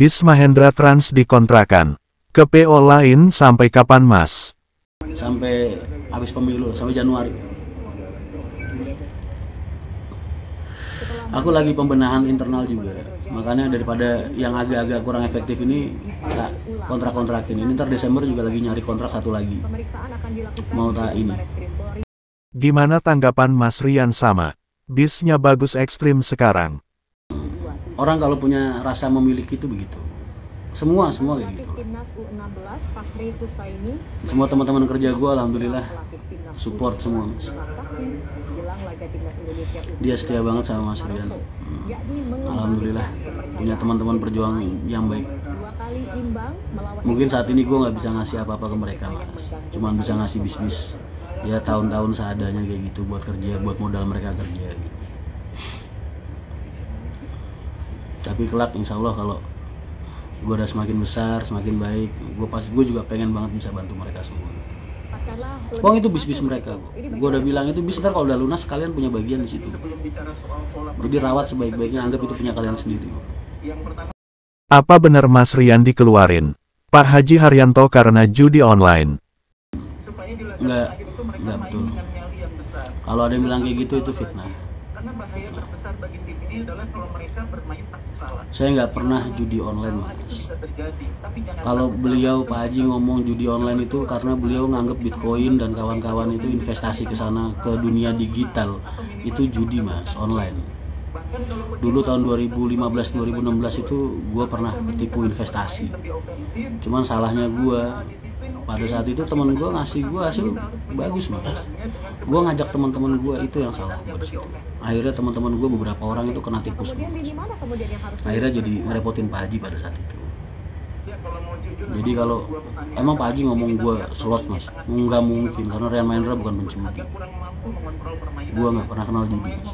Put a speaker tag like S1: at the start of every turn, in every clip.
S1: Bis Mahendra Trans dikontrakan. Ke PO lain sampai kapan Mas?
S2: Sampai habis pemilu, sampai Januari. Aku lagi pembenahan internal juga, makanya daripada yang agak-agak kurang efektif ini tak kontrak-kontrakin. Ini ntar Desember juga lagi nyari kontrak satu lagi, mau tak ini.
S1: Gimana tanggapan Mas Rian sama? Bisnya bagus ekstrim sekarang.
S2: Orang kalau punya rasa memiliki itu begitu. Semua kayak gitu. Semua teman-teman kerja gue alhamdulillah support semua. Dia setia banget sama Mas Rian. Alhamdulillah punya teman-teman perjuangan yang baik. Mungkin saat ini gue nggak bisa ngasih apa-apa ke mereka Mas. Cuman bisa ngasih bisnis. Ya tahun-tahun seadanya kayak gitu buat kerja, buat modal mereka kerja. Gitu. Tapi kelak insya Allah kalau gue udah semakin besar, semakin baik, gue juga pengen banget bisa bantu mereka semua. Bang itu bis-bis mereka, gue udah bilang itu bis ntar kalau udah lunas kalian punya bagian di situ. Jadi rawat sebaik-baiknya, anggap itu punya kalian sendiri.
S1: Apa benar Mas Rian dikeluarin Pak Haji Haryanto karena judi online?
S2: Enggak betul. Kalau ada yang bilang kayak gitu itu fitnah. Saya nggak pernah judi online Mas. Kalau beliau Pak Haji ngomong judi online itu karena beliau nganggep Bitcoin dan kawan-kawan itu investasi ke sana, ke dunia digital. Itu judi Mas, online. Dulu tahun 2015-2016 itu gue pernah ketipu investasi. Cuman salahnya gue pada saat itu teman gue ngasih gue hasil bagus Mas. Gue ngajak teman-teman gue, itu yang salah gue di situ. Akhirnya teman-teman gue beberapa orang itu kena tipu semua. Akhirnya jadi ngerepotin Pak Haji pada saat itu. Jadi kalau emang Pak Haji ngomong gue slot Mas, nggak mungkin karena Rian Mahendra bukan pencuri. Gue nggak pernah kenal judi Mas.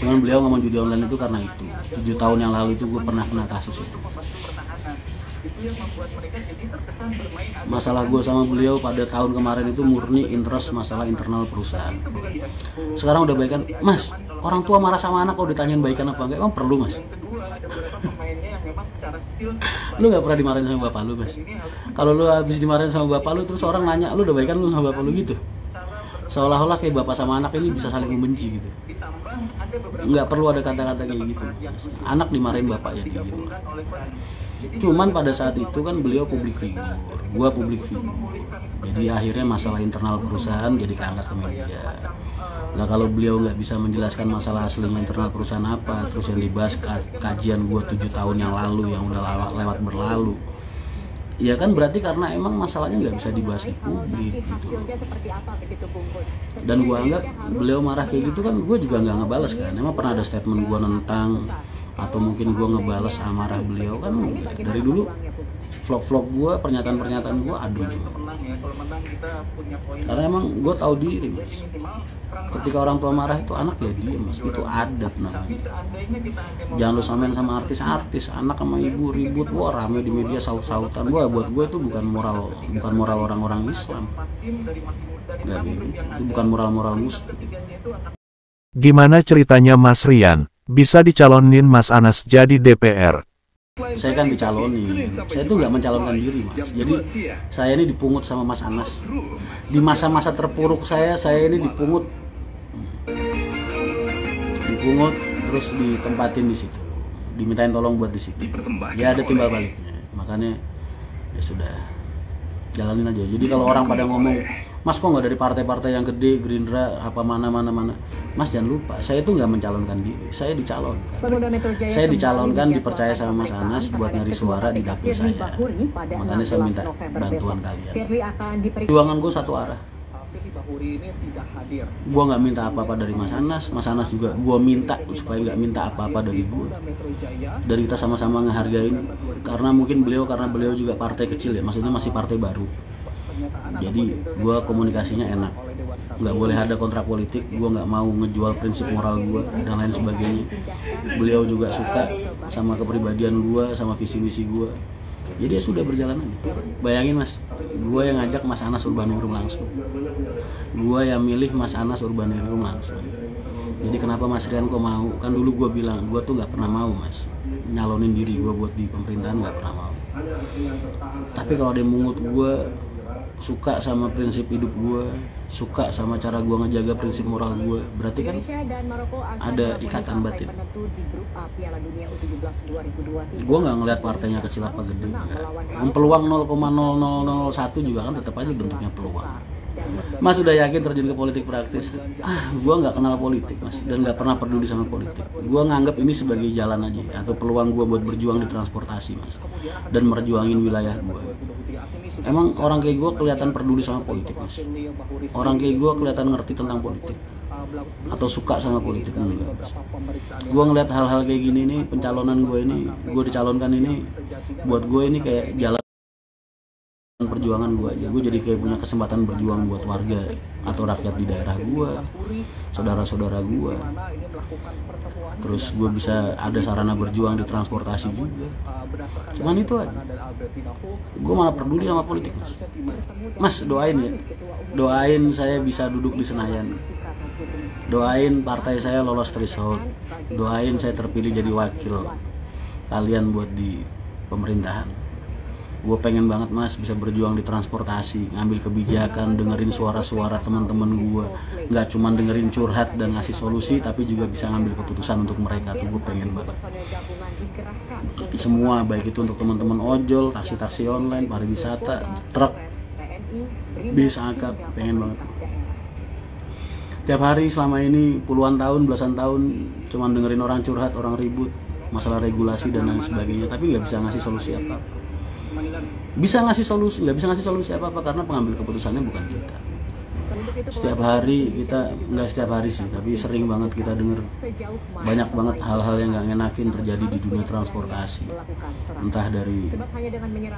S2: Cuman beliau ngomong judi online itu karena itu 7 tahun yang lalu itu gue pernah kena kasus itu. Masalah gue sama beliau pada tahun kemarin itu murni interest masalah internal perusahaan. Sekarang udah baikan, Mas. Orang tua marah sama anak kok ditanyain baikan apa enggak? Emang perlu Mas? Lu nggak pernah dimarahin sama bapak lu Mas? Kalau lu habis dimarahin sama bapak lu terus orang nanya lu udah baikan lu sama bapak lu gitu? Seolah-olah kayak bapak sama anak ini bisa saling membenci gitu. Nggak perlu ada kata-kata kayak gitu. Anak dimarahin bapak ya gitu. Cuman pada saat itu kan beliau public figure, gua public figure. Jadi akhirnya masalah internal perusahaan jadi keangkat ke media. Nah kalau beliau nggak bisa menjelaskan masalah aslinya internal perusahaan apa, terus yang dibahas kajian gua 7 tahun yang lalu yang udah lewat berlalu. Ya kan berarti karena emang masalahnya nggak bisa dibahas di publik gitu. Dan gua anggap beliau marah kayak gitu kan, gua juga nggak ngebales kan. Emang pernah ada statement gua nentang atau mungkin gue ngebales amarah beliau kan dari dulu vlog-vlog gue, pernyataan-pernyataan gue aduh juga. Karena emang gue tahu diri Mas. Ketika orang tua marah itu anak ya diem Mas, itu adab namanya. Jangan lu samain sama artis-artis, anak sama ibu ribut, wah rame di media saut-sautan. Wah buat gue itu bukan moral orang-orang Islam. Gak gitu, itu bukan moral muslim.
S1: Gimana ceritanya Mas Rian bisa dicalonin Mas Anas jadi DPR?
S2: Saya kan dicalonin, saya tuh nggak mencalonkan diri Mas. Jadi saya ini dipungut sama Mas Anas. Di masa-masa terpuruk saya ini dipungut terus ditempatin di situ, dimintain tolong buat di situ. Ya ada timbal baliknya, makanya ya sudah jalanin aja. Jadi kalau orang pada ngomong, Mas kok nggak dari partai-partai yang gede, Gerindra, apa mana, Mas jangan lupa, saya tuh nggak mencalonkan diri, saya dicalonkan. Saya dicalonkan, dipercaya sama Mas Anas buat nyari suara di dapil saya. Makanya saya minta bantuan kalian. Perjuangan gue satu arah. Gue nggak minta apa-apa dari Mas Anas juga gue minta supaya nggak minta apa-apa dari gue. Dan kita sama-sama ngehargain, karena beliau juga partai kecil ya, maksudnya masih partai baru. Jadi gue komunikasinya enak, nggak boleh ada kontrak politik, gue nggak mau ngejual prinsip moral gue dan lain sebagainya. Beliau juga suka sama kepribadian gue, sama visi misi gue. Jadi ya sudah berjalan aja. Bayangin Mas, gue yang ngajak Mas Anas Urbaningrum langsung, gue yang milih Mas Anas Urbaningrum langsung. Jadi kenapa Mas Rian kok mau? Kan dulu gue bilang gue tuh nggak pernah mau Mas nyalonin diri gue buat di pemerintahan, nggak pernah mau. Tapi kalau dia mungut gue, suka sama prinsip hidup gue, suka sama cara gue ngejaga prinsip moral gue, berarti kan ada ikatan batin. Gue nggak ngeliat partainya kecil apa gede. Peluang 0,0001 juga kan tetap aja bentuknya peluang. Mas udah yakin terjun ke politik praktis? Gue nggak kenal politik mas, dan nggak pernah peduli sama politik. Gue nganggap ini sebagai jalan aja, atau peluang gue buat berjuang di transportasi mas, dan merjuangin wilayah gue. Emang orang kayak gue kelihatan peduli sama politik mas? Orang kayak gue kelihatan ngerti tentang politik atau suka sama politik? Enggak mas. Gue ngeliat hal-hal kayak gini nih, pencalonan gue ini, gue dicalonkan ini, buat gue ini kayak jalan perjuangan gue aja. Gue jadi kayak punya kesempatan berjuang buat warga atau rakyat di daerah gue, saudara-saudara gue. Terus gue bisa ada sarana berjuang di transportasi juga. Cuman itu aja. Gue malah peduli sama politik mas. Mas doain ya, doain saya bisa duduk di Senayan, doain partai saya lolos threshold, doain saya terpilih jadi wakil kalian buat di pemerintahan. Gue pengen banget mas bisa berjuang di transportasi, ngambil kebijakan, dengerin suara-suara teman-teman gue, nggak cuma dengerin curhat dan ngasih solusi, tapi juga bisa ngambil keputusan untuk mereka. Tuh gue pengen banget. Semua, baik itu untuk teman-teman ojol, taksi-taksi online, pariwisata, truk, bis, akap, pengen banget. Tiap hari selama ini puluhan tahun, belasan tahun cuma dengerin orang curhat, orang ribut masalah regulasi dan lain sebagainya, tapi nggak bisa ngasih solusi apa. Bisa ngasih solusi, nggak bisa ngasih solusi apa-apa karena pengambil keputusannya bukan kita. Setiap hari kita, nggak setiap hari sih, tapi sering banget kita denger banyak banget hal-hal yang nggak ngenakin terjadi di dunia transportasi. Entah dari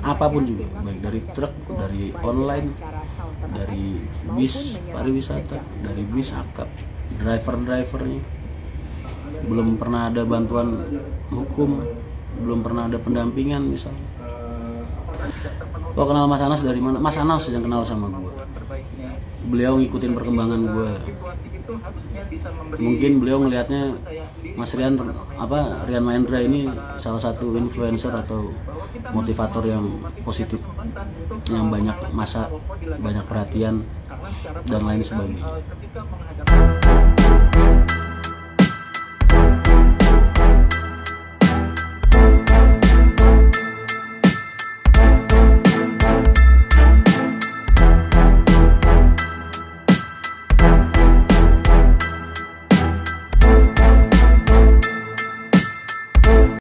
S2: apapun juga, baik dari truk, dari online, dari bis pariwisata, dari bis akap, driver-drivernya. Belum pernah ada bantuan hukum, belum pernah ada pendampingan misalnya. Kau kenal Mas Anas dari mana? Mas Anas yang kenal sama gue. Beliau ngikutin perkembangan gue. Mungkin beliau ngelihatnya Mas Rian Rian Mahendra ini salah satu influencer atau motivator yang positif, yang banyak masa, banyak perhatian dan lain sebagainya.